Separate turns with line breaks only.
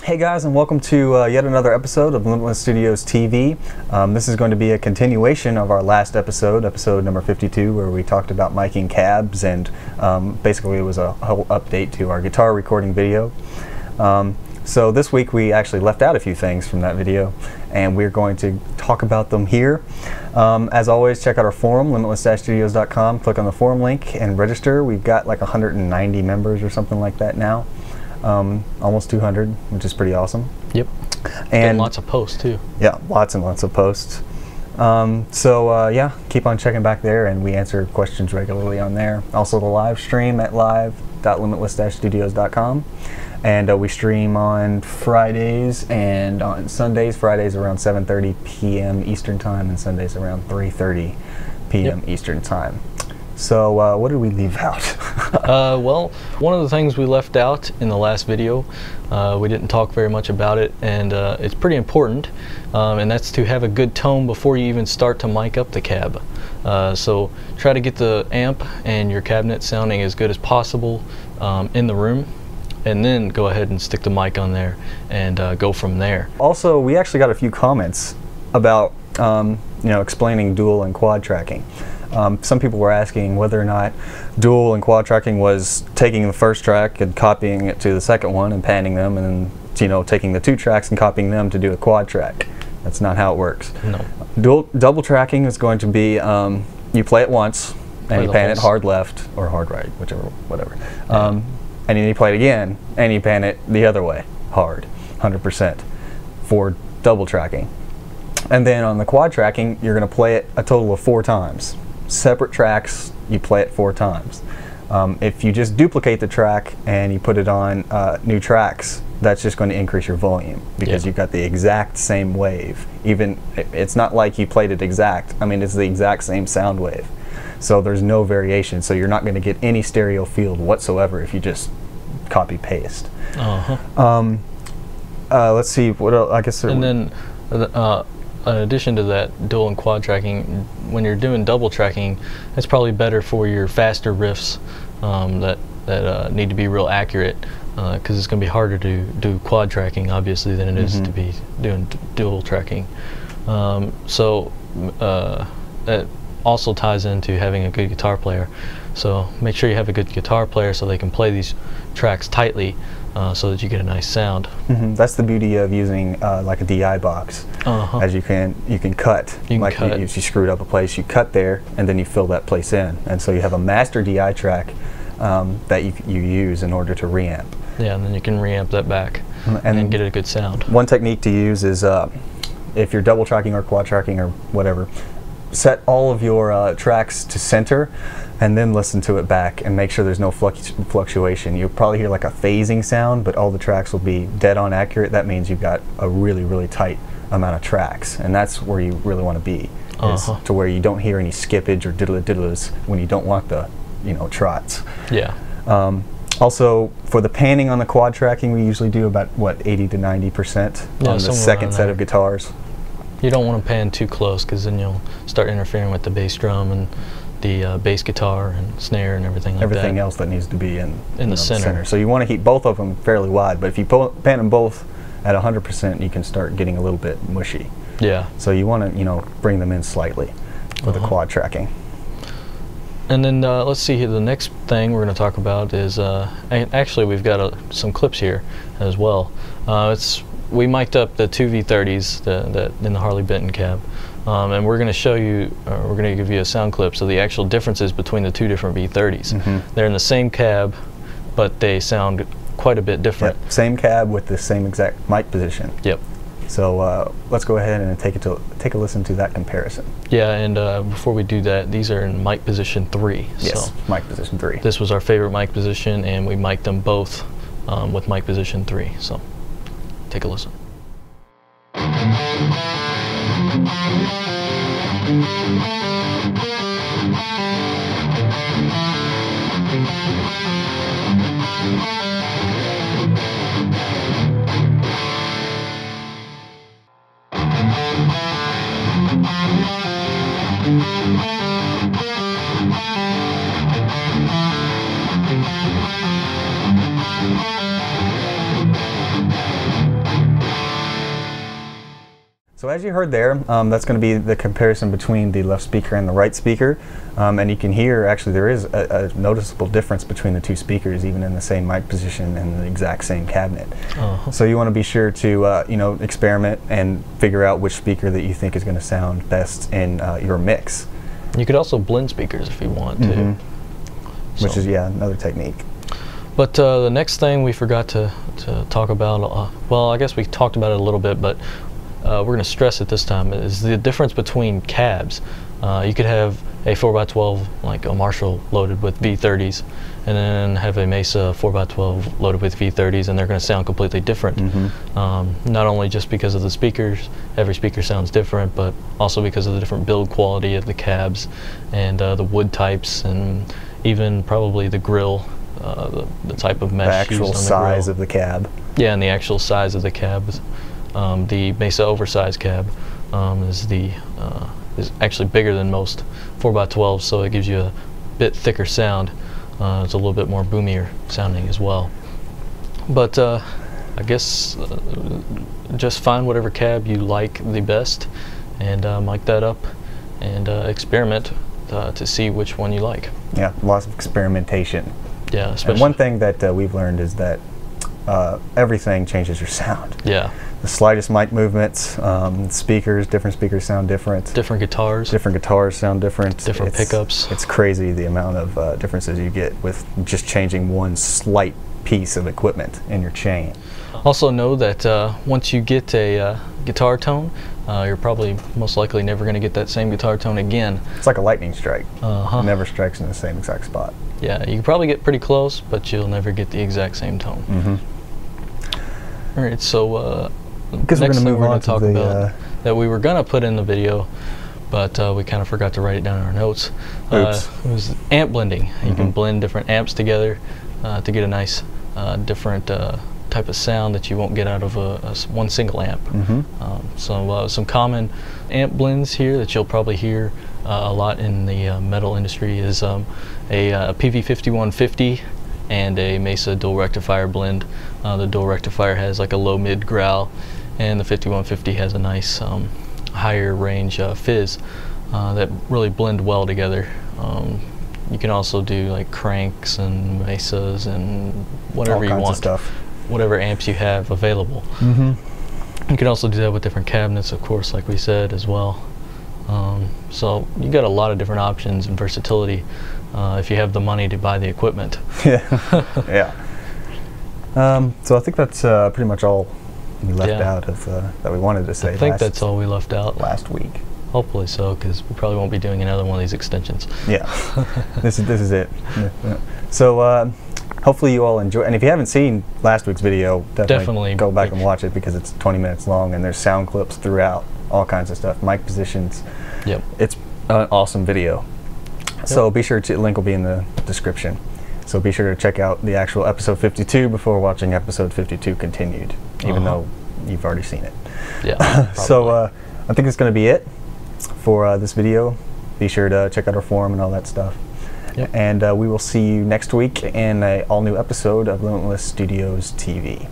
Hey guys, and welcome to yet another episode of Limitless Studios TV. This is going to be a continuation of our last episode number 52, where we talked about miking cabs, and basically it was a whole update to our guitar recording video. So this week we actually left out a few things from that video, and we're going to talk about them here. As always, check out our forum, limitless-studios.com. Click on the forum link and register. We've got like 190 members or something like that now. Almost 200, which is pretty awesome. Yep. And
lots of posts too. Yeah,
lots and lots of posts. Yeah, keep on checking back there, and we answer questions regularly on there. Also the live stream at live.limitless-studios.com. And we stream on Fridays and on Sundays. Fridays around 7:30 p.m. Eastern Time, and Sundays around 3:30 p.m. Eastern Time. So what did we leave out?
Well, one of the things we left out in the last video, we didn't talk very much about it, and it's pretty important, and that's to have a good tone before you even start to mic up the cab. So try to get the amp and your cabinet sounding as good as possible in the room, and then go ahead and stick the mic on there and go from there.
Also, we actually got a few comments about explaining dual and quad tracking. Some people were asking whether or not dual and quad tracking was taking the first track and copying it to the second one and panning them, and then taking the two tracks and copying them to do a quad track. That's not how it works.
No.
Double tracking is going to be you play it once and you pan it hard left or hard right, whatever. Yeah. And then you play it again and you pan it the other way, hard, 100% for double tracking. And then on the quad tracking, you're going to play it a total of 4 times. Separate tracks, you play it 4 times. If you just duplicate the track and you put it on new tracks, that's just going to increase your volume, because you've got the exact same wave. Even it's not like you played it exact. I mean, it's the exact same sound wave. So there's no variation. So you're not going to get any stereo field whatsoever if you just copy paste. Let's see what else. I guess.
And then. In addition to that, dual and quad tracking, when you're doing double tracking, it's probably better for your faster riffs that need to be real accurate, because it's going to be harder to do quad tracking, obviously, than it is to be doing dual tracking. That also ties into having a good guitar player. So make sure you have a good guitar player so they can play these tracks tightly, so that you get a nice sound.
That's the beauty of using like a DI box, as you can cut. If you screwed up a place, you cut there, and then you fill that place in, and so you have a master DI track that you use in order to reamp.
Yeah, and then you can reamp that back and then get a good sound.
One technique to use is if you're double tracking or quad tracking or whatever, set all of your tracks to center, and then listen to it back and make sure there's no fluctuation. You'll probably hear like a phasing sound, but all the tracks will be dead on accurate. That means you've got a really, really tight amount of tracks, and that's where you really want to be, is to where you don't hear any skippage or diddle-diddles when you don't want the trots.
Yeah.
Also, for the panning on the quad tracking, we usually do about 80 to 90% on the second set of guitars.
You don't want to pan too close, because then you'll start interfering with the bass drum and the bass guitar and snare and everything
else that needs to be in
the center.
So you want to keep both of them fairly wide, but if you pan them both at 100%, you can start getting a little bit mushy.
Yeah.
So you want to bring them in slightly for the quad tracking.
And then let's see here. The next thing we're going to talk about is actually we've got some clips here as well. We mic'd up the 2 V30s in the Harley Benton cab, and we're going to show you, we're going to give you a sound clip, so the actual differences between the 2 different V30s. They're in the same cab, but they sound quite a bit different.
Yep. Same cab with the same exact mic position.
Yep.
So let's go ahead and take a listen to that comparison.
Yeah, and before we do that, these are in mic position 3.
Yes,
so
mic position 3.
This was our favorite mic position, and we mic'd them both with mic position 3. So take a listen.
So as you heard there, that's going to be the comparison between the left speaker and the right speaker. And you can hear, actually, there is a noticeable difference between the two speakers, even in the same mic position and the exact same cabinet. So you want to be sure to, you know, experiment and figure out which speaker that you think is going to sound best in your mix.
You could also blend speakers if you want to.
Which is, yeah, another technique.
But the next thing we forgot to talk about, well, I guess we talked about it a little bit, but we're going to stress it this time, is the difference between cabs. You could have a 4x12, like a Marshall, loaded with V30s, and then have a Mesa 4x12 loaded with V30s, and they're going to sound completely different. Not only just because of the speakers, every speaker sounds different, but also because of the different build quality of the cabs, and the wood types, and even probably the grill, the type of mesh.
The actual size of the cab.
Yeah, and the actual size of the cabs. The Mesa oversized cab is actually bigger than most 4x12s, so it gives you a bit thicker sound. It's a little bit more boomier sounding as well. But I guess just find whatever cab you like the best and mic that up and experiment to see which one you like.
Yeah, lots of experimentation.
Yeah, especially.
And one thing that we've learned is that everything changes your sound.
Yeah.
The slightest mic movements, speakers, different speakers sound different.
Different guitars.
Different guitars sound different.
Different pickups.
It's crazy the amount of differences you get with just changing one slight piece of equipment in your chain.
Also know that once you get a guitar tone, you're probably most likely never going to get that same guitar tone again.
It's like a lightning strike. It never strikes in the same exact spot.
Yeah, you can probably get pretty close, but you'll never get the exact same tone. All right, so
because
next
we're
thing
going to
talk about that we were going to put in the video, but we kind of forgot to write it down in our notes. It was amp blending. You can blend different amps together to get a nice different type of sound that you won't get out of one single amp. So some common amp blends here that you'll probably hear a lot in the metal industry is a PV5150 and a Mesa dual rectifier blend. The dual rectifier has like a low mid growl, and the 5150 has a nice higher range fizz that really blend well together. You can also do like cranks and Mesas and whatever you want, whatever amps you have available. You can also do that with different cabinets, of course, like we said as well. So you got a lot of different options and versatility if you have the money to buy the equipment.
Yeah. So I think that's pretty much all we left out of that we wanted to say.
I think that's all we left out
last week.
Hopefully so, because we probably won't be doing another one of these extensions.
Yeah, this is it. So hopefully you all enjoy. And if you haven't seen last week's video, definitely go back and watch it, because it's 20 minutes long and there's sound clips throughout, all kinds of stuff, mic positions. It's an awesome video. So be sure to, link will be in the description. So be sure to check out the actual episode 52 before watching episode 52 continued, even though you've already seen it.
Yeah.
So I think it's going to be it for this video. Be sure to check out our forum and all that stuff. And we will see you next week in an all-new episode of Limitless Studios TV.